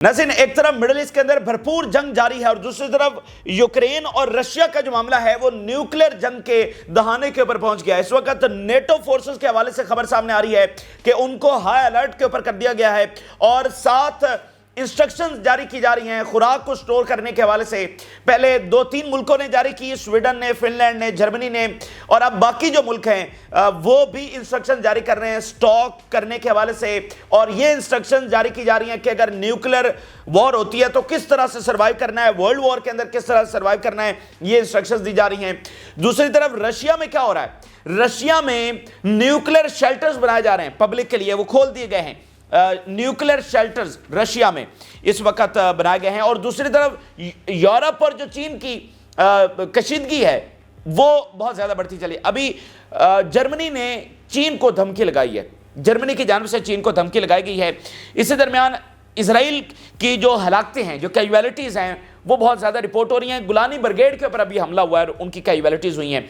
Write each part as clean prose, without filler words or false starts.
नाज़रीन, एक तरफ मिडिल ईस्ट के अंदर भरपूर जंग जारी है और दूसरी तरफ यूक्रेन और रशिया का जो मामला है वो न्यूक्लियर जंग के दहाने के ऊपर पहुंच गया है। इस वक्त नेटो फोर्सेस के हवाले से खबर सामने आ रही है कि उनको हाई अलर्ट के ऊपर कर दिया गया है और साथ इंस्ट्रक्शंस जारी की जा रही हैं खुराक को स्टोर करने के हवाले से। पहले 2-3 मुल्कों ने जारी की, स्वीडन ने, फिनलैंड ने, जर्मनी ने, और अब बाकी जो मुल्क हैं वो भी इंस्ट्रक्शन जारी कर रहे हैं स्टॉक करने के हवाले से। और ये इंस्ट्रक्शन जारी की जा रही हैं कि अगर न्यूक्लियर वॉर होती है तो किस तरह से सर्वाइव करना है, वर्ल्ड वॉर के अंदर किस तरह से सर्वाइव करना है, ये इंस्ट्रक्शंस दी जा रही हैं। दूसरी तरफ रशिया में क्या हो रहा है? रशिया में न्यूक्लियर शेल्टर्स बनाए जा रहे हैं पब्लिक के लिए, वो खोल दिए गए हैं। न्यूक्लियर शेल्टर्स रशिया में इस वक्त बनाए गए हैं। और दूसरी तरफ यूरोप पर जो चीन की कशीदगी है वो बहुत ज़्यादा बढ़ती चली। अभी जर्मनी ने चीन को धमकी लगाई है, जर्मनी की जानिब से चीन को धमकी लगाई गई है। इसी दरमियान इजराइल की जो हलाकतें हैं, जो कैजुअलिटीज़ हैं, वो बहुत ज़्यादा रिपोर्ट हो रही हैं। गुलानी ब्रिगेड के ऊपर अभी हमला हुआ है और उनकी कैजुअलिटीज़ हुई हैं।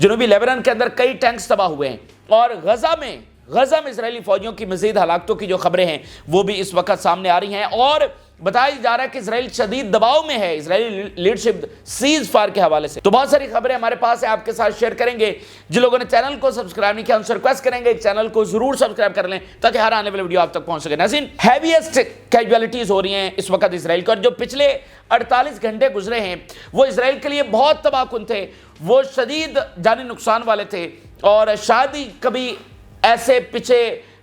जनूबी लेबनान के अंदर कई टैंक्स तबाह हुए हैं और गजा में इजरायली फौजियों की मजीद हलाकतों की जो खबरें हैं वो भी इस वक्त सामने आ रही हैं। और बताया जा रहा है कि इजराइल शदीद दबाव में है इजरायली लीडरशिप सीज फायर के हवाले से। तो बहुत सारी खबरें हमारे पास है, आपके साथ शेयर करेंगे। जिन लोगों ने चैनल को सब्सक्राइब नहीं किया उनसे रिक्वेस्ट करेंगे चैनल को जरूर सब्सक्राइब कर लें ताकि हर आने वाले वीडियो आप तक पहुंच सके। नाज़रीन, हैवीएस्ट कैजुअलिटीज हो रही हैं इस वक्त इजराइल को, और जो पिछले 48 घंटे गुजरे हैं वो इजराइल के लिए बहुत तबाहकुन थे, वो शदीद जानी नुकसान वाले थे। और शायद ही कभी ऐसे पीछे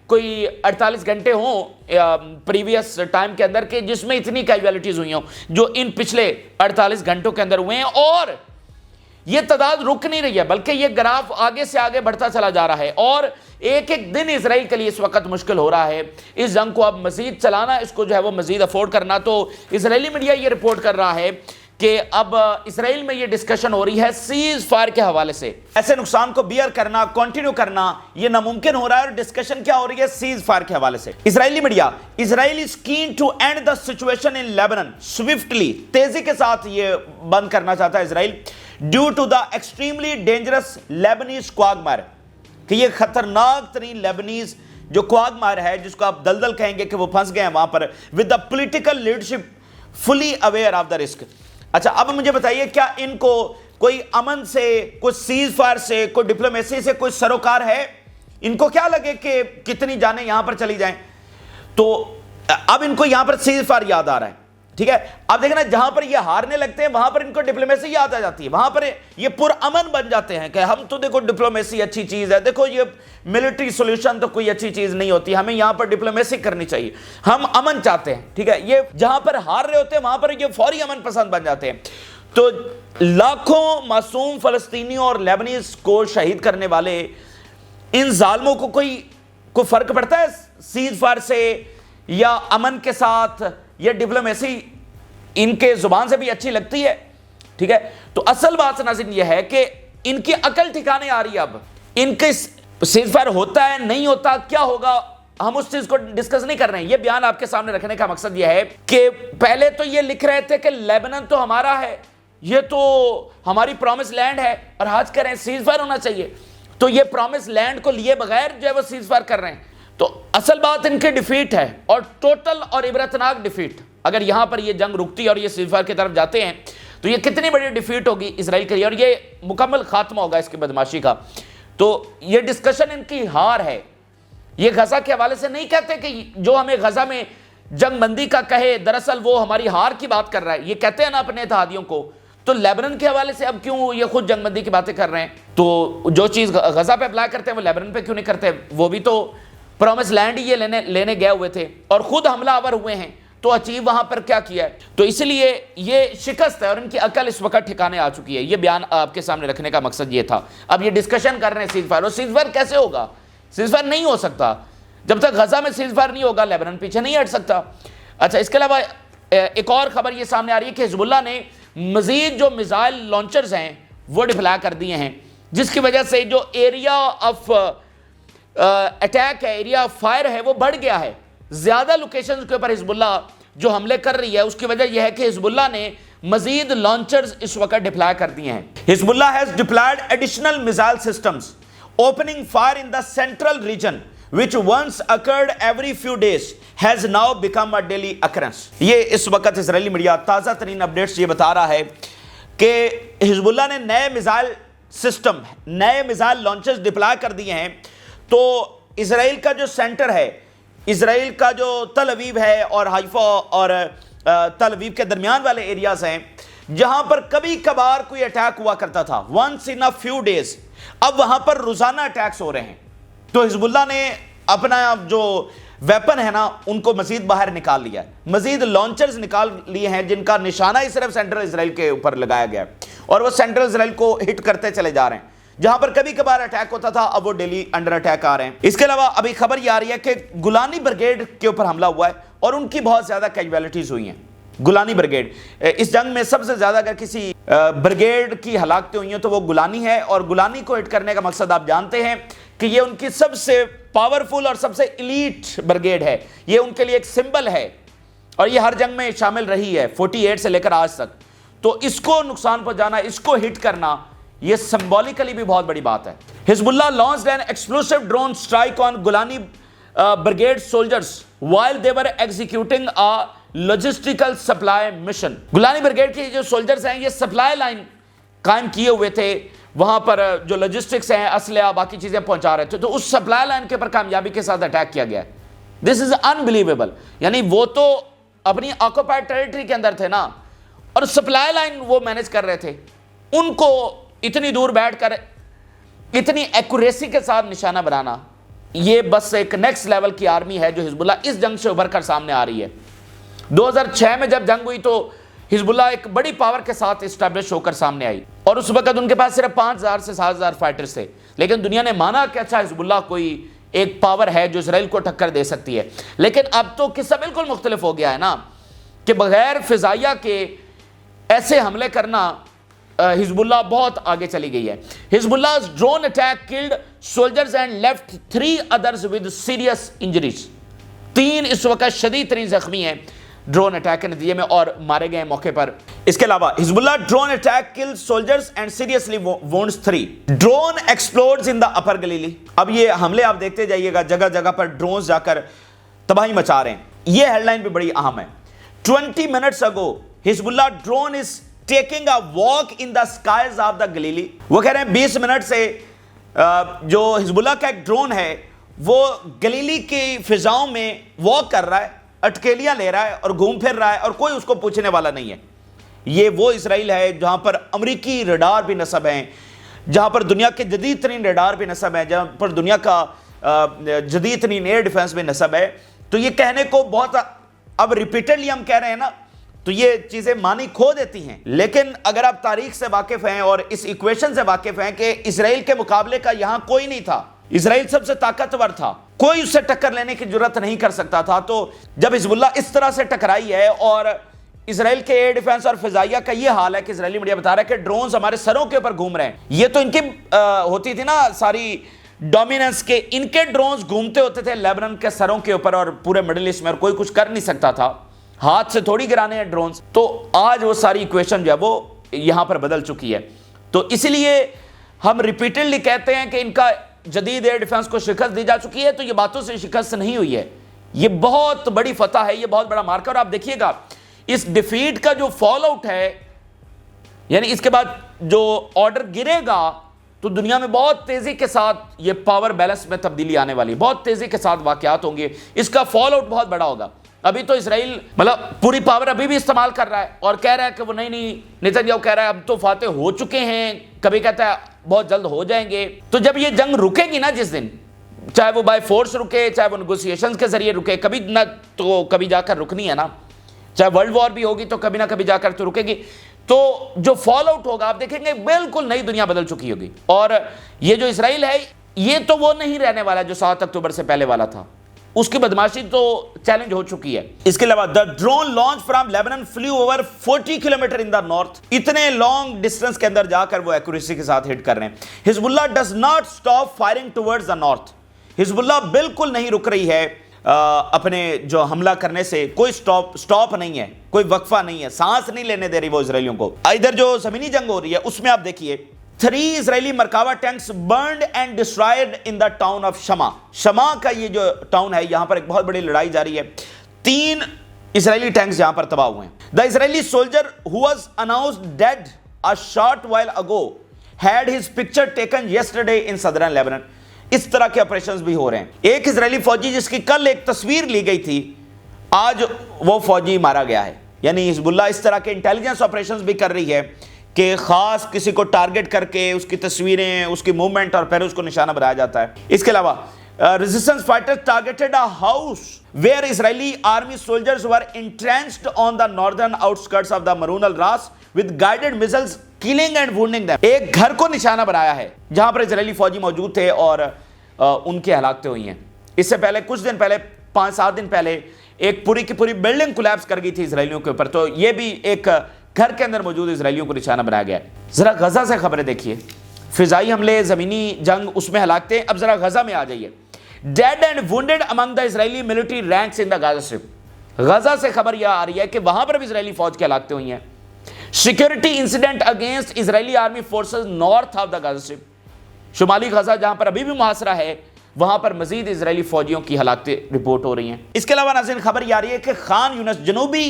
कोई 48 घंटे हों प्रीवियस टाइम के अंदर के जिसमें इतनी कैजुअलिटीज हुई हों जो इन पिछले 48 घंटों के अंदर हुए हैं। और ये तादाद रुक नहीं रही है बल्कि ये ग्राफ आगे से आगे बढ़ता चला जा रहा है और एक एक दिन इजराइल के लिए इस वक्त मुश्किल हो रहा है इस जंग को अब मजीद चलाना, इसको जो है वो मजीद अफोर्ड करना। तो इजरायली मीडिया ये रिपोर्ट कर रहा है कि अब इजराइल में ये डिस्कशन हो रही है सीज फायर के हवाले से। ऐसे नुकसान को बियर करना, कंटिन्यू करना ये नामुमकिन हो रहा है और डिस्कशन क्या हो रही है सीज फायर के हवाले से। Israeli media, Israel is keen to end the situation in Lebanon swiftly, तेजी के साथ ये बंद करना चाहता है Israel, due to the extremely dangerous Lebanese quagmire, कि ये खतरनाक तरीन लेबनीज जो क्वागमार है जिसको आप दलदल कहेंगे कि वो फंस गए हैं वहां पर, with the political leadership fully aware of the risk. अच्छा, अब मुझे बताइए क्या इनको कोई अमन से, कुछ सीज फायर से, कोई डिप्लोमेसी से कोई सरोकार है? इनको क्या लगे कि कितनी जानें यहां पर चली जाएं? तो अब इनको यहां पर सीज फायर याद आ रहा है, ठीक है। अब देखना, जहां पर ये हारने लगते हैं वहां पर इनको डिप्लोमेसी याद आ जाती है, वहां पर ये पुरअमन बन जाते हैं कि हम तो देखो डिप्लोमेसी अच्छी चीज है, देखो ये मिलिट्री सॉल्यूशन तो कोई अच्छी चीज नहीं होती, हमें यहां पर डिप्लोमेसी करनी चाहिए, हम अमन चाहते हैं, ठीक है। ये जहां पर हार रहे होते हैं वहां पर ये फौरी अमन पसंद बन जाते हैं। तो लाखों मासूम फलस्तीनियों और लेबनीज को शहीद करने वाले इन जालिमों को कोई फर्क पड़ता है सीज फायर से या अमन के साथ? ये डिप्लोमेसी इनके जुबान से भी अच्छी लगती है, ठीक है। तो असल बात नाज़रीन ये है कि इनकी अकल ठिकाने आ रही है। अब इनके सीज फायर होता है नहीं होता, क्या होगा, हम उस चीज को डिस्कस नहीं कर रहे हैं। ये बयान आपके सामने रखने का मकसद यह है कि पहले तो ये लिख रहे थे कि लेबनान तो हमारा है, ये तो हमारी प्रॉमिस लैंड है, और आज कह रहे हैं सीज फायर होना चाहिए। तो ये प्रॉमिस लैंड को लिए बगैर जो है वो सीज फायर कर रहे हैं। तो असल बात इनकी डिफीट है और टोटल और इबरतनाक डिफीट। अगर यहां पर ये जंग रुकती और ये सीज फायर की तरफ जाते हैं तो ये कितनी बड़ी डिफीट होगी इजराइल के लिए और ये मुकम्मल खात्मा होगा इसकी बदमाशी का। तो ये डिस्कशन इनकी हार है। ये गजा के हवाले से नहीं कहते कि जो हमें गजा में जंग बंदी का कहे, दरअसल वो हमारी हार की बात कर रहा है, ये कहते हैं ना अपने इत्तेहादियों को। तो लेबनान के हवाले से अब क्यों ये खुद जंग बंदी की बातें कर रहे हैं? तो जो चीज़ गजा पे अप्लाई करते हैं वो लेबनान पे क्यों नहीं करते? वो भी तो प्रॉमिस लैंड ही ये लेने गए हुए थे और खुद हमलावर हुए हैं, तो अचीव वहां पर क्या किया है? तो इसलिए ये शिकस्त है और इनकी अकल इस वक्त ठिकाने आ चुकी है। ये बयान आपके सामने रखने का मकसद ये था। अब ये डिस्कशन कर रहे हैं सीज फायर, और सीज फायर कैसे होगा? सीज फायर नहीं हो सकता जब तक गजा में सीज फायर नहीं होगा, लेबनान पीछे नहीं हट सकता। अच्छा, इसके अलावा एक और खबर ये सामने आ रही है कि हिजबुल्लाह ने मजीद जो मिसाइल लॉन्चर्स हैं वो डिप्लॉय कर दिए हैं, जिसकी वजह से जो एरिया ऑफ अटैक है, एरिया ऑफ फायर है, वो बढ़ गया है। ज्यादा लोकेशंस के ऊपर हिजबुल्लाह जो हमले कर रही है उसकी वजह यह है कि हिजबुल्लाह ने मजीद लॉन्चर्स इस वक्त डिप्लॉय कर दिए हैं। Hezbollah has deployed additional missile systems opening fire in the central region which once occurred every few days has now become a daily occurrence. یہ اس وقت اسرائیلی میڈیا تازہ ترین اپڈیٹس یہ بتا رہا ہے کہ حزب اللہ نے نئے میزائل سسٹم، نئے میزائل لانچرز ڈپلائے کر دیے ہیں. تو اسرائیل کا جو سینٹر ہے، اسرائیل کا جو تل ابیب ہے اور حیفا اور تل ابیب کے درمیان والے ایریاز ہیں جہاں پر کبھی کبھار کوئی اٹیک ہوا کرتا تھا once in a few days، اب وہاں پر روزانہ اٹیکس ہو رہے ہیں. تو حزب اللہ نے اپنا جو ویپن ہے نا ان کو مزید باہر نکال لیا ہے، مزید لانچرز نکال لیے ہیں جن کا نشانہ ہی صرف سینٹرل اسرائیل کے اوپر لگایا گیا ہے اور وہ سینٹرل اسرائیل کو ہٹ کرتے چلے جا رہے ہیں. جہاں پر کبھی کبھار اٹیک ہوتا تھا اب وہ ڈیلی انڈر اٹیک آ رہے ہیں. اس کے علاوہ ابھی خبر یہ آ رہی ہے کہ گولانی بریگیڈ کے اوپر حملہ ہوا ہے اور ان کی بہت زیادہ کیجویلٹیز ہوئی ہیں. گولانی بریگیڈ اس جنگ میں سب سے زیادہ اگر کسی بریگیڈ کی ہلاکتیں ہوئی ہیں تو وہ گولانی ہے، اور گولانی کو ہٹ کرنے کا مقصد آپ جانتے ہیں کہ یہ ان کی سب سے پاورفل اور سب سے ایلیٹ بریگیڈ ہے، یہ ان کے لیے ایک سمبل ہے اور یہ ہر جنگ میں شامل رہی ہے 48 سے لے کر آج تک. تو اس کو نقصان پہنچانا، اس کو ہٹ کرنا، یہ سمبولیکلی بھی بہت بڑی بات ہے. حزب اللہ launched N ایکسپلوسیو drone strike on گولانی brigade soldiers while they were executing a logistical supply mission. Golani brigade کے جو سولجرز ہیں یہ سپلائی لائن قائم کیے ہوئے تھے، وہاں پر جو لاجسٹکس ہیں، اسلحہ باقی چیزیں پہنچا رہے تھے. تو اس سپلائی لائن کے اوپر کامیابی کے ساتھ اٹیک کیا گیا ہے. دس از انبلیویبل. یعنی وہ تو اپنی آکوپائڈ ٹیریٹری کے اندر تھے نا، اور سپلائی لائن وہ مینیج کر رہے تھے، ان کو اتنی دور بیٹھ کر اتنی ایکوریسی کے ساتھ نشانہ بنانا، یہ بس ایک نیکسٹ لیول کی آرمی ہے جو حزب اللہ اس جنگ سے ابھر کر سامنے آ رہی ہے. 2006 میں جب جنگ ہوئی تو حزب اللہ ایک بڑی پاور کے ساتھ اسٹیبلش ہو کر سامنے آئی اور اس وقت ان کے پاس صرف 5000 سے 7000 فائٹرز تھے، لیکن دنیا نے مانا کہ اچھا حزب اللہ کوئی ایک پاور ہے جو اسرائیل کو ٹکر دے سکتی ہے. لیکن اب تو قصہ بالکل مختلف ہو گیا ہے نا کہ بغیر فضائیہ کے ایسے حملے کرنا حزب اللہ بہت آگے چلی گئی ہے. Hezbollah drone attack killed soldiers and left 3 others with serious injuries. 3 اس وقت شدید ترین زخمی ہیں ڈرون اٹیک کے نتیجے میں اور مارے گئے موقع پر. اس کے علاوہ Hezbollah drone attack killed soldiers and seriously wounds 3. Drone explodes in the upper Galilee. اب یہ حملے آپ دیکھتے جائیے گا، جگہ جگہ پر ڈرونز جا کر تباہی مچا رہے ہیں. یہ ہیڈ لائن بھی بڑی اہم ہے. 20 minutes ago Hezbollah drone is taking a walk in the skies of the Galilee. وہ کہہ رہے ہیں 20 منٹ سے جو حزب اللہ کا ایک ڈرون ہے وہ گلیلی کی فضاؤں میں واک کر رہا ہے، اٹکیلیاں لے رہا ہے اور گھوم پھر رہا ہے اور کوئی اس کو پوچھنے والا نہیں ہے. یہ وہ اسرائیل ہے جہاں پر امریکی ریڈار بھی نصب ہیں، جہاں پر دنیا کے جدید ترین ریڈار بھی نصب ہیں، جہاں پر دنیا کا جدید ترین ایئر ڈیفنس بھی نصب ہے. تو یہ کہنے کو بہت اب ریپیٹڈلی ہم کہہ رہے ہیں نا تو یہ چیزیں معنی کھو دیتی ہیں، لیکن اگر آپ تاریخ سے واقف ہیں اور اس ایکویشن سے واقف ہیں کہ اسرائیل کے مقابلے کا یہاں کوئی نہیں تھا، اسرائیل سب سے طاقتور تھا، کوئی اس سے ٹکر لینے کی جرات نہیں کر سکتا تھا. تو جب حزب اللہ اس طرح سے ٹکرائی ہے اور اسرائیل کے ایئر ڈیفنس اور فضائیہ کا یہ حال ہے کہ اسرائیلی میڈیا بتا رہا ہے کہ ڈرونز ہمارے سروں کے اوپر گھوم رہے ہیں. یہ تو ان کی ہوتی تھی نا ساری ڈومیننس کے، ان کے ڈرونز گھومتے ہوتے تھے لیبنان کے سروں کے اوپر اور پورے مڈل ایسٹ میں، اور کوئی کچھ کر نہیں سکتا تھا، ہاتھ سے تھوڑی گرانے ہیں ڈرونز. تو آج وہ ساری ایکویشن جو ہے وہ یہاں پر بدل چکی ہے. تو اسی لیے ہم ریپیٹڈلی کہتے ہیں کہ ان کا جدید ایئر ڈیفنس کو شکست دی جا چکی ہے. تو یہ باتوں سے شکست نہیں ہوئی ہے، یہ بہت بڑی فتح ہے، یہ بہت بڑا مارکر. اور آپ دیکھیے گا اس ڈیفیٹ کا جو فال آؤٹ ہے، یعنی اس کے بعد جو آرڈر گرے گا تو دنیا میں بہت تیزی کے ساتھ یہ پاور بیلنس میں تبدیلی آنے والی، بہت تیزی کے ساتھ واقعات ہوں گے، اس کا فال آؤٹ بہت بڑا ہوگا. ابھی تو اسرائیل مطلب پوری پاور ابھی بھی استعمال کر رہا ہے اور کہہ رہا ہے کہ وہ نہیں نیتن یاہو کہہ رہا ہے اب تو فاتح ہو چکے ہیں، کبھی کہتا ہے بہت جلد ہو جائیں گے. تو جب یہ جنگ رکے گی نا جس دن، چاہے وہ بائی فورس رکے، چاہے وہ نیگوسیشنز کے ذریعے رکے، کبھی نہ تو کبھی جا کر رکنی ہے نا، چاہے ورلڈ وار بھی ہوگی تو کبھی نہ کبھی جا کر تو رکے گی. تو جو فال آؤٹ ہوگا آپ دیکھیں گے بالکل نئی دنیا بدل چکی ہوگی. اور یہ جو اسرائیل ہے یہ تو وہ نہیں رہنے والا جو 7 اکتوبر سے پہلے والا تھا، اس کی بدماشی تو چیلنج ہو چکی ہے. اس کے علاوہ the drone launched from Lebanon flew over 40 kilometer in the north. اتنے لانگ ڈسٹنس کے اندر جا کر وہ ایکوریسی کے ساتھ ہٹ کر رہے ہیں. حزب اللہ does not stop firing towards the north. حزب اللہ بالکل نہیں رک رہی ہے اپنے جو حملہ کرنے سے، کوئی سٹاپ نہیں ہے، کوئی وقفہ نہیں ہے، سانس نہیں لینے دے رہی وہ اسرائیلیوں کو. ادھر جو زمینی جنگ ہو رہی ہے اس میں آپ دیکھیے 3 Israeli Merkava tanks burned and destroyed in the town of Shama. शमा का ये जो टाउन है, यहां पर एक बहुत बड़ी लड़ाई जारी है। 3 इजरायली टैंक्स यहां पर तबाह हुए हैं। The Israeli soldier who was announced dead a short while ago had his picture taken yesterday in southern Lebanon. इस तरह के ऑपरेशंस भी हो रहे हैं। एक इजरायली फौजी जिसकी कल एक तस्वीर ली गई थी, आज वो फौजी मारा गया है। यानी हिजबुल्लाह इस तरह के इंटेलिजेंस ऑपरेशंस भी कर रही है कि खास किसी को टारगेट करके उसकी तस्वीरें, उसकी मूवमेंट और फिर उसको निशाना बनाया जाता है। इसके अलावा resistance fighters targeted a house where Israeli army soldiers were entrenched on the northern outskirts of the Maroun al Ras with guided missiles killing and wounding them. एक घर को निशाना बनाया है जहां पर इजरायली फौजी मौजूद थे और उनकी हलाकतें हुई हैं। इससे पहले कुछ दिन पहले, 5-7 दिन पहले, एक पूरी की पूरी बिल्डिंग कोलैप्स कर गई थी इजरायलियों के ऊपर। तो ये भी एक घर के अंदर मौजूद इजरायलियों को निशाना बनाया गया है। जरा गजा से खबरें देखिए, फिजाई हमले, जमीनी जंग, उसमें हलाकतें। अब जरा गजा में आ जाइए। Dead and wounded among the Israeli military ranks in the Gaza strip. Gaza से खबर यह आ रही है कि वहां पर भी इजरायली फौज की हलाकतें हुई हैं। Security incident against Israeli army forces north of the Gaza strip. शुमाली गजा जहां पर अभी भी मुहासरा है, वहां पर मजीद इजरायली फौजियों की हलाकतें रिपोर्ट हो रही हैं। इसके अलावा नाज़रीन खबर यह आ रही है कि खान यूनिस जनूबी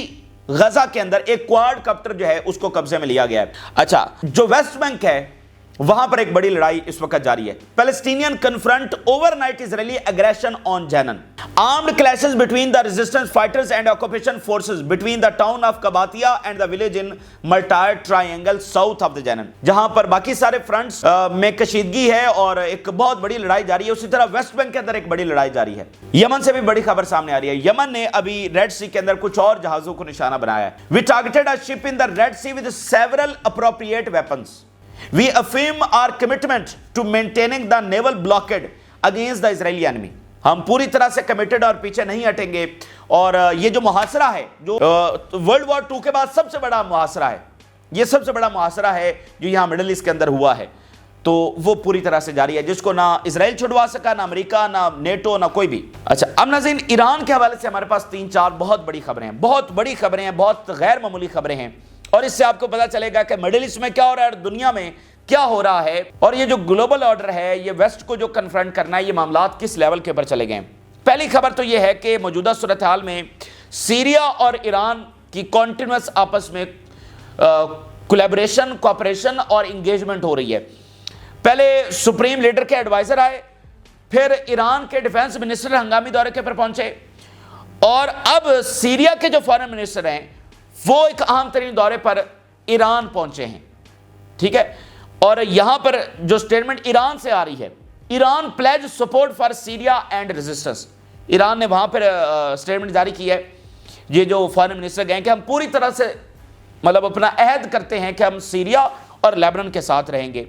गजा के अंदर एक क्वाड कप्टर जो है उसको कब्जे में लिया गया है। अच्छा, जो वेस्ट बैंक है वहां पर एक बड़ी लड़ाई इस वक्त जारी है। Palestinian confront overnight Israeli aggression on Jenin. Armed clashes between the resistance fighters and occupation forces between the town of Qabatiya and the village in Multair triangle south of the Jenin. जहां पर बाकी सारे fronts में कशीदगी है और एक बहुत बड़ी लड़ाई जारी है, उसी तरह वेस्ट बैंक के अंदर एक बड़ी लड़ाई जारी है। यमन से भी बड़ी खबर सामने आ रही है। यमन ने अभी रेड सी के अंदर कुछ और जहाजों को निशाना बनाया है। We targeted a ship in the Red Sea with several appropriate weapons. We affirm our commitment to maintaining the naval blockade against the Israeli enemy. हम पूरी तरह से कमिटेड और पीछे नहीं हटेंगे। और ये जो मुहासरा है, जो वर्ल्ड वॉर 2 के बाद सबसे बड़ा मुहासरा है, ये सबसे बड़ा मुहासरा है जो यहाँ मिडिल ईस्ट के अंदर हुआ है, तो वो पूरी तरह से जारी है, जिसको ना इसराइल छुड़वा सका, ना अमेरिका, ना नेटो, ना कोई भी। अच्छा, अब नाज़रीन ईरान के हवाले से हमारे पास 3-4 बहुत बड़ी खबरें हैं, बहुत बड़ी खबरें हैं, बहुत गैर मामूली खबरें हैं। और इससे आपको पता चलेगा कि मिडिल ईस्ट में क्या हो रहा है, दुनिया में क्या हो रहा है, और ये जो ग्लोबल ऑर्डर है, ये वेस्ट को जो कन्फ्रंट करना है, ये मामलात किस लेवल के ऊपर चले गए। पहली खबर तो ये है कि मौजूदा सूरत हाल में सीरिया और ईरान की कॉन्टिन्यूस आपस में कोलैबोरेशन, कोऑपरेशन और इंगेजमेंट हो रही है। पहले सुप्रीम लीडर के एडवाइजर आए, फिर ईरान के डिफेंस मिनिस्टर हंगामी दौरे के पर पहुंचे, और अब सीरिया के जो फॉरेन मिनिस्टर हैं वो एक अहम तरीन दौरे पर ईरान पहुंचे हैं। ठीक है, और यहां पर जो स्टेटमेंट ईरान से आ रही है, Iran pledges support for Syria and resistance. Iran ने वहां पर स्टेटमेंट जारी की है, ये जो फॉरेन मिनिस्टर गए, कि हम पूरी तरह से मतलब अपना अहद करते हैं कि हम सीरिया और लेबनान के साथ रहेंगे।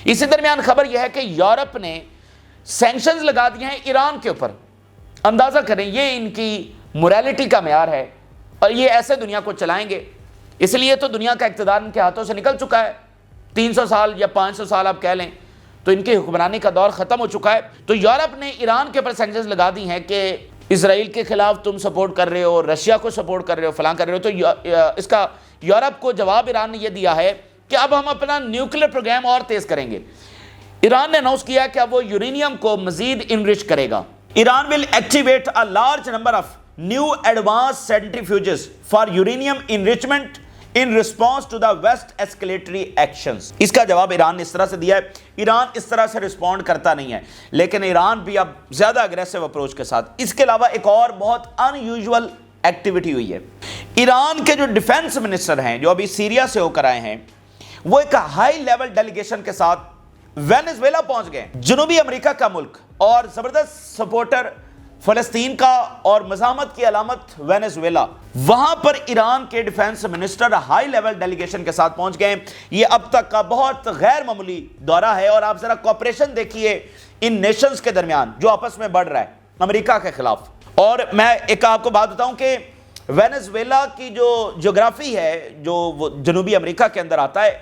इसी दरमियान खबर यह है कि यूरोप ने सैंक्शंस लगा दिए हैं ईरान के ऊपर। अंदाजा करें, ये इनकी मोरालिटी का मेयार है और ये ऐसे दुनिया को चलाएंगे। इसलिए तो दुनिया का इक़्तिदार इनके हाथों से निकल चुका है। 300 साल या 500 साल आप कह लें तो इनकी हुक्मरानी का दौर ख़त्म हो चुका है। तो यूरोप ने ईरान के ऊपर सैंक्शंस लगा दी हैं कि इसराइल के खिलाफ तुम सपोर्ट कर रहे हो, रशिया को सपोर्ट कर रहे हो, फलां कर रहे हो। तो इसका यूरोप को जवाब ईरान ने यह दिया है कि अब हम अपना न्यूक्लियर प्रोग्राम और तेज़ करेंगे। ईरान ने अनाउंस किया कि अब वो यूरेनियम को मजीद इनरिच करेगा। Iran will activate a large number of new advance centrifuges for uranium enrichment in response to the West escalatory actions. इसका जवाब ईरान ने इस तरह से दिया है। ईरान इस तरह से रिस्पॉन्ड करता नहीं है, लेकिन ईरान भी अब ज्यादा अग्रेसिव अप्रोच के साथ। इसके अलावा एक और बहुत अनयूजुअल एक्टिविटी हुई है। ईरान के जो डिफेंस मिनिस्टर हैं, जो अभी सीरिया से होकर आए हैं, वो एक हाई लेवल डेलीगेशन के साथ वेनेजुएला पहुंच गए, जनूबी अमेरिका का मुल्क, और जबरदस्त सपोर्टर फलस्तीन का और मज़ामत की अलामत वेनेजुएला। वहां पर ईरान के defence minister high level delegation के साथ पहुंच गए। ये अब तक का बहुत गैर मामूली दौरा है। और आप जरा कोऑपरेशन देखिए इन नेशंस के दरमियान जो आपस में बढ़ रहा है अमेरिका के खिलाफ। और मैं एक आपको बात बताऊं कि वेनेजुएला की जो ज्योग्राफी है, जो वो जनूबी अमेरिका के अंदर आता है,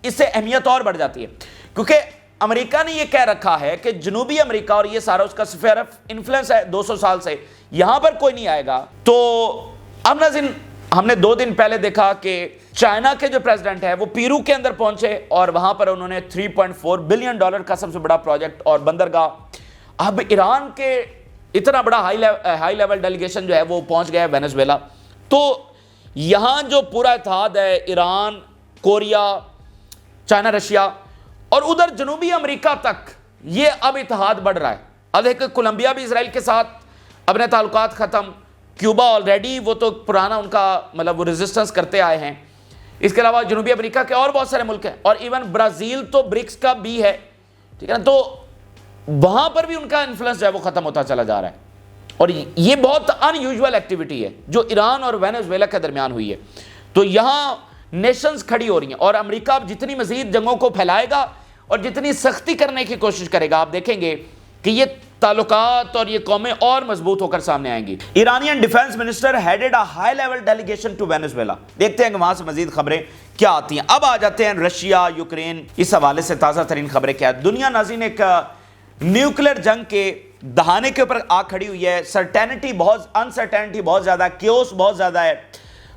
इससे अहमियत और बढ़ जाती है, क्योंकि अमेरिका ने यह कह रखा है कि जनूबी अमेरिका और ये सारा उसका स्फीयर ऑफ इन्फ्लुएंस है 200 साल से, यहां पर कोई नहीं आएगा। तो अब नाज़रीन, हमने 2 दिन पहले देखा कि چائنا کے جو پریزیڈنٹ ہے وہ پیرو کے اندر پہنچے اور وہاں پر انہوں نے $3.4 بلین کا سب سے بڑا پروجیکٹ اور بندرگاہ. اب ایران کے اتنا بڑا ہائی لیول ڈیلیگیشن جو ہے وہ پہنچ گیا ہے وینزویلا. تو یہاں جو پورا اتحاد ہے ایران، کوریا، چائنا، رشیا اور ادھر جنوبی امریکہ تک، یہ اب اتحاد بڑھ رہا ہے. اب دیکھیں کولمبیا بھی اسرائیل کے ساتھ اپنے تعلقات ختم، کیوبا آلریڈی وہ تو پرانا ان کا مطلب وہ ریزسٹنس کرتے آئے ہیں. اس کے علاوہ جنوبی امریکہ کے اور بہت سارے ملک ہیں اور ایون برازیل تو برکس کا بھی ہے، ٹھیک ہے نا. تو وہاں پر بھی ان کا انفلوئنس جو ہے وہ ختم ہوتا چلا جا رہا ہے. اور یہ بہت ان یوزول ایکٹیویٹی ہے جو ایران اور وینزویلا کے درمیان ہوئی ہے. تو یہاں نیشنز کھڑی ہو رہی ہیں اور امریکہ اب جتنی مزید جنگوں کو پھیلائے گا اور جتنی سختی کرنے کی کوشش کرے گا، آپ دیکھیں گے کہ یہ تعلقات اور یہ قومیں اور مضبوط ہو کر سامنے آئیں گی. Iranian defence minister headed a high level delegation to Venezuela. دیکھتے ہیں کہ وہاں سے مزید خبریں کیا آتی ہیں. اب آ جاتے ہیں رشیا یوکرین، اس حوالے سے تازہ ترین خبریں کیا ہے. دنیا ناظرین ایک نیوکلیر جنگ کے دہانے کے اوپر آ کھڑی ہوئی ہے. انسرٹینٹی بہت زیادہ ہے، کیوس بہت زیادہ ہے،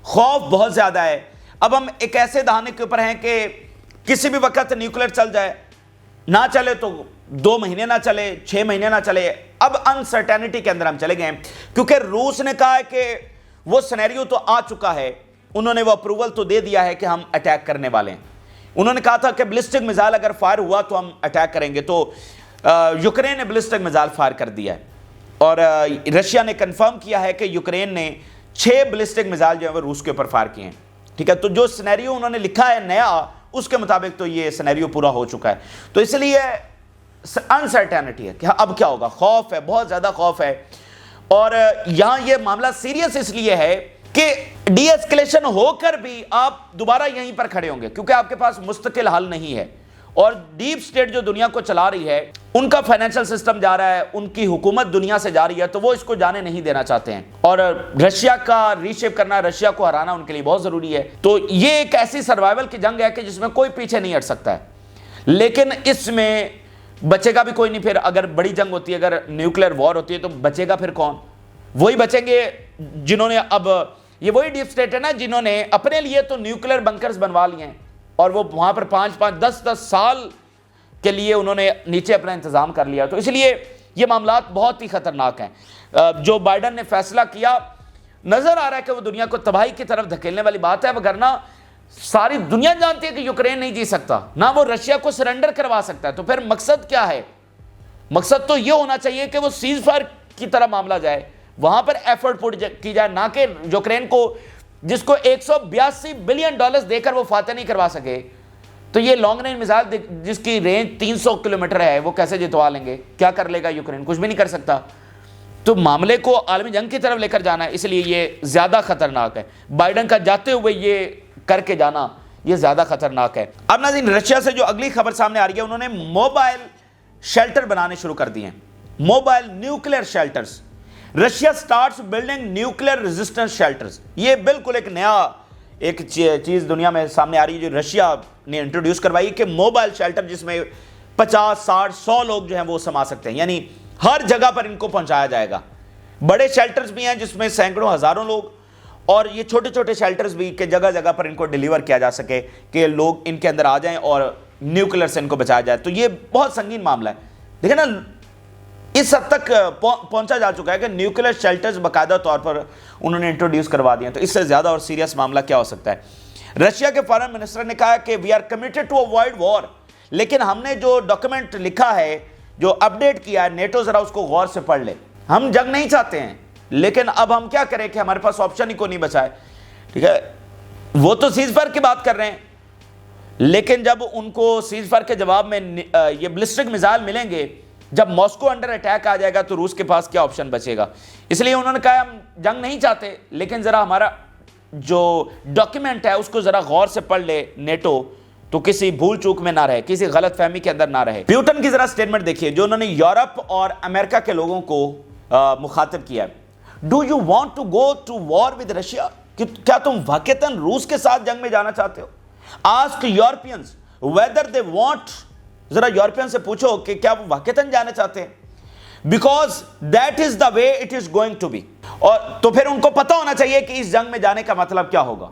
خوف بہت زیادہ ہے. اب ہم ایک ایسے دہانے کے اوپر ہیں کہ کسی بھی وقت نیوکلیر چل جائے، نہ چلے تو 2 مہینے نہ چلے، 6 مہینے نہ چلے. اب انسرٹینٹی کے اندر ہم چلے گئے ہیں کیونکہ روس نے کہا ہے کہ وہ سینیریو تو آ چکا ہے، انہوں نے وہ اپروول تو دے دیا ہے کہ ہم اٹیک کرنے والے ہیں. انہوں نے کہا تھا کہ بلسٹک میزائل اگر فائر ہوا تو ہم اٹیک کریں گے. تو یوکرین نے بلسٹک میزائل فائر کر دیا ہے اور رشیا نے کنفرم کیا ہے کہ یوکرین نے 6 بلسٹک میزائل جو ہے وہ روس کے اوپر فائر کیے ہیں. ٹھیک ہے، تو جو سینیریو انہوں نے لکھا ہے نیا، اس کے مطابق تو یہ سینیریو پورا ہو چکا ہے. تو اس لیے انسرٹینٹی ہے کہ اب کیا ہوگا. خوف ہے، بہت زیادہ خوف ہے. اور یہاں یہ معاملہ سیریس اس لیے ہے کہ ڈی ایسکیلیشن ہو کر بھی آپ دوبارہ یہیں پر کھڑے ہوں گے کیونکہ آپ کے پاس مستقل حل نہیں ہے. اور ڈیپ سٹیٹ جو دنیا کو چلا رہی ہے، ان کا فائنینشل سسٹم جا رہا ہے، ان کی حکومت دنیا سے جا رہی ہے، تو وہ اس کو جانے نہیں دینا چاہتے ہیں. اور رشیا کا ری شیپ کرنا، رشیا کو ہرانا ان کے لیے بہت ضروری ہے. تو یہ ایک ایسی سروائیول کی جنگ ہے کہ جس میں کوئی پیچھے نہیں ہٹ سکتا ہے. لیکن اس میں بچے گا بھی کوئی نہیں. پھر اگر بڑی جنگ ہوتی ہے، اگر نیوکلیر وار ہوتی ہے، تو بچے گا پھر کون؟ وہی بچیں گے جنہوں نے اب یہ وہی ڈیپ سٹیٹ ہے نا جنہوں نے اپنے لیے تو نیوکلیر بنکرز بنوا لیے ہیں اور وہ وہاں پر 5-5 10-10 سال کے لیے انہوں نے نیچے اپنا انتظام کر لیا. تو اس لیے یہ معاملات بہت ہی خطرناک ہیں. جو بائیڈن نے فیصلہ کیا، نظر آ رہا ہے کہ وہ دنیا کو تباہی کی طرف دھکیلنے والی بات ہے. وگرنہ ساری دنیا جانتی ہے کہ یوکرین نہیں جی سکتا، نہ وہ رشیا کو سرنڈر کروا سکتا ہے. تو پھر مقصد کیا ہے؟ مقصد تو یہ ہونا چاہیے کہ وہ سیز فائر کی طرح معاملہ جائے، وہاں پر ایفرٹ پٹ کی جائے، نہ کہ یوکرین کو جس کو $182 بلین دے کر وہ فاتح نہیں کروا سکے. تو یہ لانگ رینج میزائل جس کی رینج 300 کلومیٹر ہے، وہ کیسے جتوا لیں گے؟ کیا کر لے گا یوکرین؟ کچھ بھی نہیں کر سکتا. تو معاملے کو عالمی جنگ کی طرف لے کر جانا ہے، اس لیے یہ زیادہ خطرناک ہے. بائیڈن کا جاتے ہوئے یہ کر کے جانا یہ زیادہ خطرناک ہے. اب ناظرین رشیا سے جو اگلی خبر سامنے آ رہی ہے، انہوں نے موبائل شیلٹر بنانے شروع کر دیے ہیں، mobile nuclear shelters. Russia starts building nuclear resistance shelters. یہ بالکل ایک نیا چیز دنیا میں سامنے آ رہی ہے جو رشیا نے انٹروڈیوس کروائی کہ موبائل شیلٹر جس میں 50 60 100 لوگ جو ہیں وہ سما سکتے ہیں. یعنی ہر جگہ پر ان کو پہنچایا جائے گا. بڑے شیلٹرز بھی ہیں جس میں سینکڑوں ہزاروں لوگ، اور یہ چھوٹے چھوٹے شیلٹرز بھی کہ جگہ جگہ پر ان کو ڈیلیور کیا جا سکے کہ لوگ ان کے اندر آ جائیں اور نیوکلیر سے ان کو بچایا جائے. تو یہ بہت سنگین معاملہ ہے. دیکھیں نا اس حد تک پہنچا جا چکا ہے کہ نیوکلیر شیلٹرز باقاعدہ طور پر انہوں نے انٹروڈیوس کروا دیے. تو اس سے زیادہ اور سیریس معاملہ کیا ہو سکتا ہے؟ رشیا کے فارن منسٹر نے کہا کہ we are committed to avoid war. لیکن ہم نے جو ڈاکیومنٹ لکھا ہے، جو اپڈیٹ کیا ہے، نیٹو ذرا اس کو غور سے پڑھ لے. ہم جنگ نہیں چاہتے ہیں، لیکن اب ہم کیا کریں کہ ہمارے پاس آپشن ہی کو نہیں بچا ہے. ٹھیک ہے، وہ تو سیز فائر کی بات کر رہے ہیں، لیکن جب ان کو سیز فائر کے جواب میں یہ بلسٹک میزائل ملیں گے، جب ماسکو انڈر اٹیک آ جائے گا تو روس کے پاس کیا آپشن بچے گا؟ اس لیے انہوں نے کہا ہم جنگ نہیں چاہتے، لیکن ذرا ہمارا جو ڈاکیومنٹ ہے اس کو ذرا غور سے پڑھ لے نیٹو، تو کسی بھول چوک میں نہ رہے، کسی غلط فہمی کے اندر نہ رہے. پیوٹن کی ذرا سٹیٹمنٹ دیکھیے جو انہوں نے یورپ اور امریکہ کے لوگوں کو مخاطب کیا ہے. Do you want to go to war with Russia? کیا تم واقعتاً روس کے ساتھ جنگ میں جانا چاہتے ہو؟ Ask Europeans whether they want. ذرا یورپین سے پوچھو کہ کیا وہ واقعتاً جانا چاہتے ہیں. Because that is the way it is going to be. اور تو پھر ان کو پتہ ہونا چاہیے کہ اس جنگ میں جانے کا مطلب کیا ہوگا.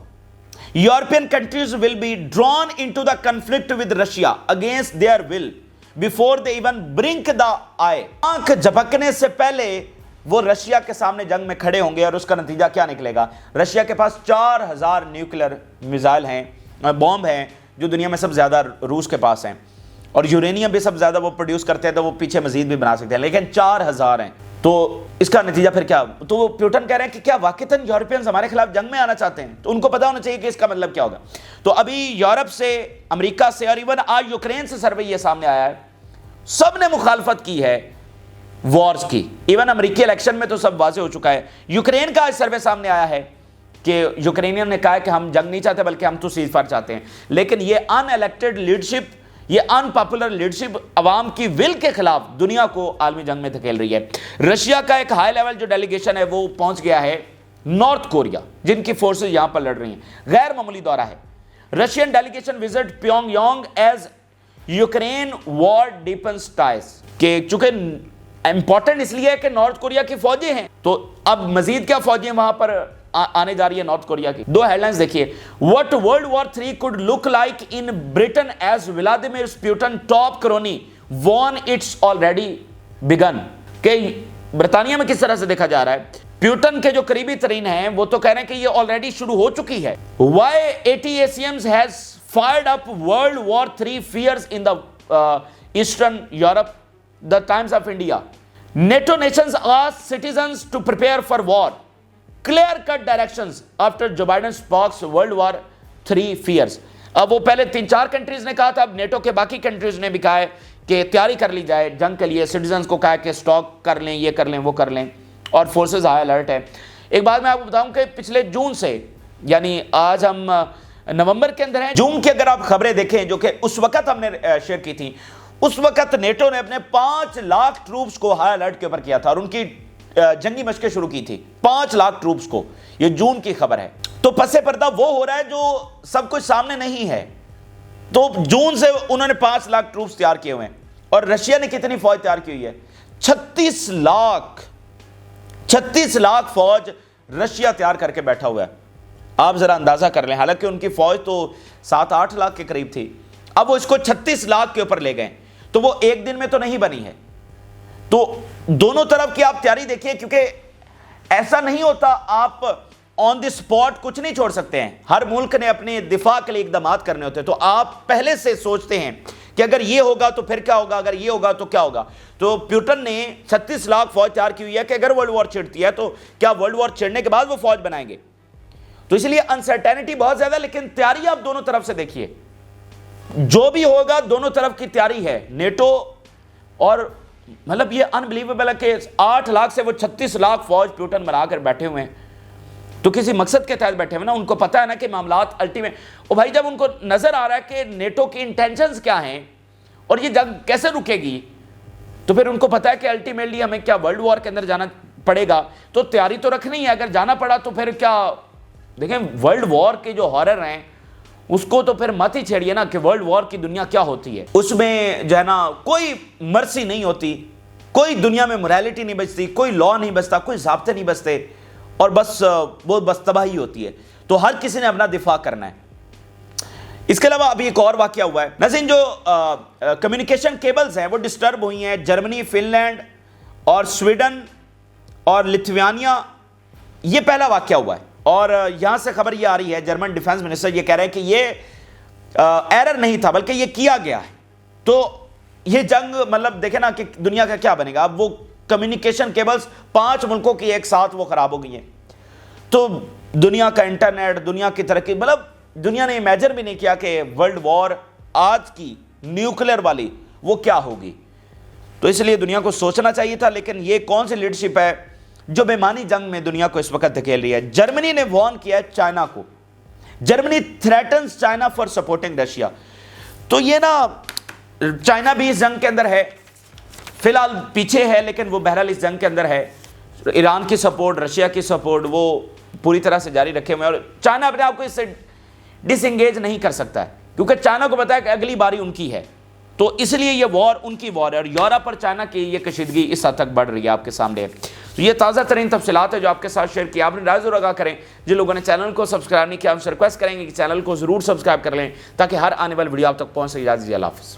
European countries will be drawn into the conflict with Russia against their will before they even blink the eye. आंख झपकने से पहले वो रशिया के सामने जंग में खड़े होंगे और उसका नतीजा क्या निकलेगा? रशिया के पास 4000 न्यूक्लियर मिसाइल हैं, बॉम्ब हैं, जो दुनिया में सबसे ज्यादा रूस के पास हैं, और यूरेनियम भी सबसे ज्यादा वो प्रोड्यूस करते हैं, तो वो पीछे मजीद भी बना सकते हैं, लेकिन 4000 हैं। तो इसका नतीजा फिर क्या? तो वो प्यूटन कह रहे हैं कि क्या वाकईतन यूरोपियंस हमारे खिलाफ जंग में आना चाहते हैं? तो उनको पता होना चाहिए कि इसका मतलब क्या होगा। तो अभी यूरोप से, अमेरिका से और इवन आज यूक्रेन से सर्वे ये सामने आया है, सब ने मुखालफत की है वॉर्स की। इवन अमेरिकी इलेक्शन में तो सब वाजे हो चुका है। यूक्रेन का आज सर्वे सामने आया है कि यूक्रेनियन ने कहा है कि हम जंग नहीं चाहते, बल्कि हम तो सीजफायर चाहते हैं। लेकिन ये अनइलेक्टेड लीडरशिप, ये अनपॉपुलर लीडरशिप अवाम की विल के खिलाफ दुनिया को आलमी जंग में धकेल रही है। रशिया का एक हाई लेवल जो डेलीगेशन है वो पहुंच गया है नॉर्थ कोरिया, जिनकी फोर्सेस यहां पर लड़ रही हैं। गैर मामूली दौरा है। Russian delegation visit Pyongyang as Ukraine war deepens ties, के चूंकि इंपॉर्टेंट इसलिए है कि नॉर्थ कोरिया की फौजें हैं, तो अब मजीद क्या फौजें वहां पर आने जा रही है नॉर्थ कोरिया की। दो हेडलाइंस देखिए। What world war 3 could look like in Britain as Vladimir Putin top crony वॉन इट्स ऑलरेडी बिगन, के ब्रिटानिया में किस तरह से देखा जा रहा है। प्यूटन के जो करीबी तरीन हैं वो तो कह रहे हैं कि ये ऑलरेडी शुरू हो चुकी है। Why ATACMs has fired up World War III fears in the Eastern Europe, the Times of India. NATO nations ask citizens to prepare for war. Clear-cut directions after Joe Biden sparks World War III fears. अब वो पहले 3-4 countries ने कहा था, अब NATO के बाकी countries ने भी कहा है कि तैयारी कर ली जाए जंग के लिए। सिटीजन्स को कहा है कि स्टॉक कर लें, ये कर लें, वो कर लें, और फोर्सेस हाई अलर्ट है। एक बात मैं आपको बताऊं कि पिछले जून से, यानी आज हम नवंबर के अंदर हैं, जून की अगर आप खबरें देखें जो कि उस वक्त हमने शेयर की थी, उस वक्त नेटो ने अपने 5 लाख ट्रूप्स को हाई अलर्ट के ऊपर किया था और उनकी जंगी मशकें शुरू की थी 5 लाख ट्रूप्स को। ये जून की खबर है। तो पसे पर्दा वो हो रहा है जो सब कुछ सामने नहीं है। तो जून से उन्होंने 5 लाख ट्रूप्स तैयार किए हुए हैं। और रशिया ने कितनी फौज तैयार की हुई है? 36 लाख फौज रशिया तैयार करके बैठा हुआ है। आप जरा अंदाजा कर लें, हालांकि उनकी फौज तो 7-8 लाख के करीब थी, अब वो इसको 36 लाख के ऊपर ले गए। तो वो एक दिन में तो नहीं बनी है। तो दोनों तरफ की आप तैयारी देखिए, क्योंकि ऐसा नहीं होता आप ऑन द स्पॉट कुछ नहीं छोड़ सकते हैं। हर मुल्क ने अपने दिफा के लिए इकदाम करने होते हैं। तो आप पहले से सोचते हैं कि अगर ये होगा तो फिर क्या होगा, अगर ये होगा तो क्या होगा। तो प्यूटन ने 36 लाख फौज तैयार की हुई है कि अगर वर्ल्ड वॉर छिड़ती है तो क्या वर्ल्ड वॉर छिड़ने के बाद वो फौज बनाएंगे। तो इसलिए अनसर्टेनिटी बहुत ज्यादा, लेकिन तैयारी आप दोनों तरफ से देखिए। जो भी होगा दोनों तरफ की तैयारी है। नेटो और मतलब ये अनबिलीवेबल है कि 8 लाख से वो 36 लाख फौज प्यूटन बनाकर बैठे हुए हैं। तो किसी मकसद के तहत बैठे हुए ना, उनको पता है ना कि मामलात अल्टीमेट। और भाई जब उनको नजर आ रहा है कि नेटो की इंटेंशंस क्या हैं और ये जंग कैसे रुकेगी, तो फिर उनको पता है कि अल्टीमेटली हमें क्या वर्ल्ड वॉर के अंदर जाना पड़ेगा। तो तैयारी तो रखनी है, अगर जाना पड़ा तो फिर क्या। देखें, वर्ल्ड वॉर के जो हॉरर हैं उसको तो फिर मत ही छेड़िए ना, कि वर्ल्ड वॉर की दुनिया क्या होती है। उसमें जो है ना कोई मर्सी नहीं होती, कोई दुनिया में मोरालिटी नहीं बचती, कोई लॉ नहीं बचता, कोई ज़ाब्ते नहीं बचते, और वो बस तबाही होती है। तो हर किसी ने अपना दिफा करना है। इसके अलावा अभी एक और वाकया हुआ है नज़ीन, जो कम्युनिकेशन केबल्स हैं वो डिस्टर्ब हुई हैं। जर्मनी, फिनलैंड और स्वीडन और लिथुआनिया, ये पहला वाकया हुआ है। और यहां से खबर ये आ रही है, जर्मन डिफेंस मिनिस्टर ये कह रहे हैं कि ये एरर नहीं था, बल्कि ये किया गया है। तो ये जंग मतलब देखे ना कि दुनिया का क्या बनेगा। अब वो कम्युनिकेशन केबल्स 5 मुल्कों की एक साथ वो खराब हो गई हैं। तो दुनिया का इंटरनेट, दुनिया की तरक्की, मतलब दुनिया ने इमेजिन भी नहीं किया कि वर्ल्ड वॉर आज की न्यूक्लियर वाली वो क्या होगी। तो इसलिए दुनिया को सोचना चाहिए था। लेकिन ये कौन सी लीडरशिप है जो बेमानी जंग में दुनिया को इस वक्त धकेल रही है। जर्मनी ने वॉर्न किया है चाइना को। Germany threatens China for supporting Russia. तो ये ना चाइना भी इस जंग के अंदर है, फिलहाल पीछे है, लेकिन वो बहरहाल इस जंग के अंदर है। ईरान की सपोर्ट, रशिया की सपोर्ट वो पूरी तरह से जारी रखे हुए हैं। और चाइना अपने आप को इससे डिसएंगेज नहीं कर सकता है, क्योंकि चाइना को पता है कि अगली बारी उनकी है। تو اس لیے یہ وار ان کی وار ہے، اور یورپ اور چائنا کی یہ کشیدگی اس حد تک بڑھ رہی ہے آپ کے سامنے ہے۔ تو یہ تازہ ترین تفصیلات ہے جو آپ کے ساتھ شیئر کیا، آپ نے رائے ضرور آگاہ کریں۔ جن لوگوں نے چینل کو سبسکرائب نہیں کیا، ہم سے ریکویسٹ کریں گے کہ چینل کو ضرور سبسکرائب کر لیں تاکہ ہر آنے والی ویڈیو آپ تک پہنچ سکے۔ اجازت دیجیے، اللہ حافظ۔